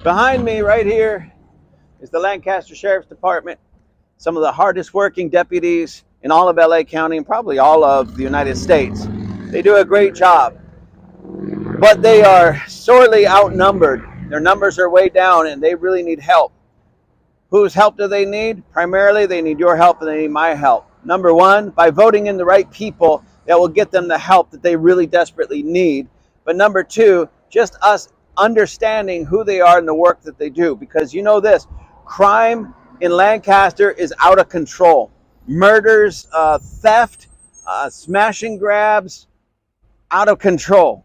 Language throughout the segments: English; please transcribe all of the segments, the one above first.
Behind me right here is the Lancaster Sheriff's Department, some of the hardest working deputies in all of LA County and probably all of the United States. They do a great job, but they are sorely outnumbered. Their numbers are way down and they really need help. Whose help do they need? Primarily, they need your help and they need my help. Number one, by voting in the right people that will get them the help that they really desperately need. But number two, just us understanding who they are and the work that they do. Because you know this, crime in Lancaster is out of control. Murders, theft, smash and grabs, out of control.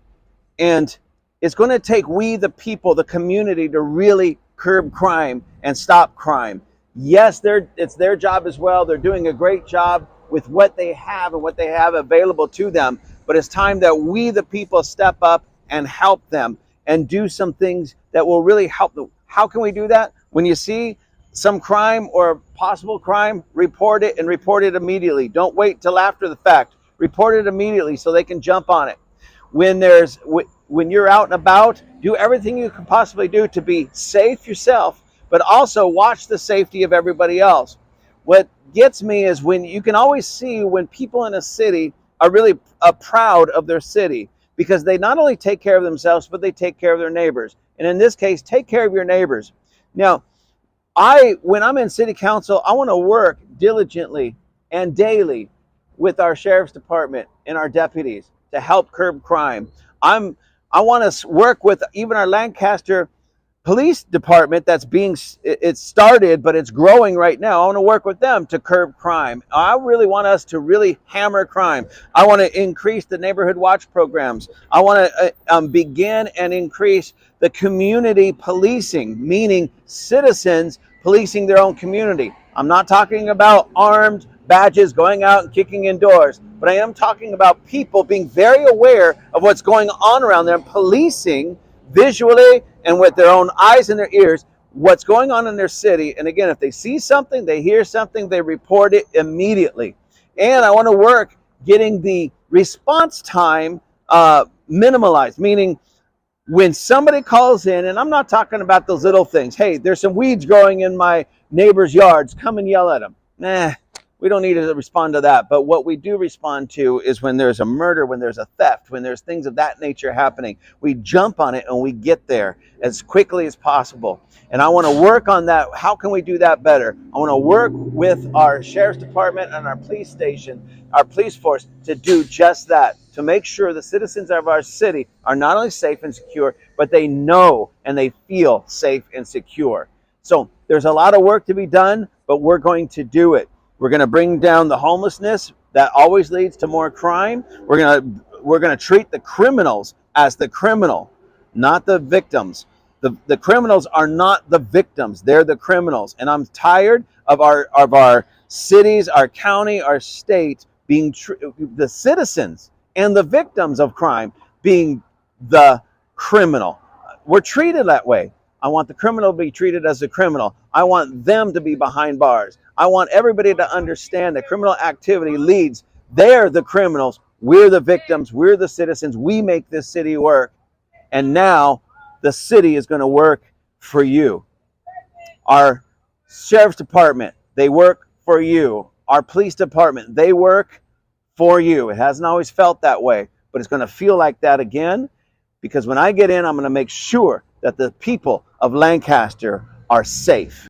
And it's going to take we, the people, the community, to really curb crime and stop crime. Yes, it's their job as well. They're doing a great job with what they have and what they have available to them. But it's time that we, the people, step up and help them and do some things that will really help them. How can we do that? When you see some crime or possible crime, report it and report it immediately. Don't wait till after the fact. Report it immediately so they can jump on it. When you're out and about, do everything you can possibly do to be safe yourself, but also watch the safety of everybody else. What gets me is when you can always see when people in a city are really proud of their city, because they not only take care of themselves, but they take care of their neighbors. And in this case, take care of your neighbors. Now, when I'm in city council, I want to work diligently and daily with our sheriff's department and our deputies to help curb crime. I want to work with even our Lancaster police department it's started, but it's growing right now. I want to work with them to curb crime. I really want us to really hammer crime. I want to increase the neighborhood watch programs. I want to begin and increase the community policing, meaning citizens policing their own community. I'm not talking about armed badges going out and kicking in doors, but I am talking about people being very aware of what's going on around them, policing visually and with their own eyes and their ears what's going on in their city. And again, if they see something, they hear something, they report it immediately. And I want to work getting the response time minimalized, meaning when somebody calls in, and I'm not talking about those little things. Hey, there's some weeds growing in my neighbor's yards. Come and yell at them. Nah, we don't need to respond to that. But what we do respond to is when there's a murder, when there's a theft, when there's things of that nature happening. We jump on it and we get there as quickly as possible. And I want to work on that. How can we do that better? I want to work with our sheriff's department and our police station, our police force, to do just that, to make sure the citizens of our city are not only safe and secure, but they know and they feel safe and secure. So there's a lot of work to be done, but we're going to do it. We're going to bring down the homelessness that always leads to more crime. We're going to treat the criminals as the criminal, not the victims. The criminals are not the victims. They're the criminals. And I'm tired of our cities, our county, our state being the citizens and the victims of crime being the criminal. We're treated that way. I want the criminal to be treated as a criminal. I want them to be behind bars. I want everybody to understand that criminal activity leads. They're the criminals. We're the victims. We're the citizens. We make this city work. And now the city is going to work for you. Our sheriff's department, they work for you. Our police department, they work for you. It hasn't always felt that way, but it's going to feel like that again, because when I get in, I'm going to make sure that the people of Lancaster are safe.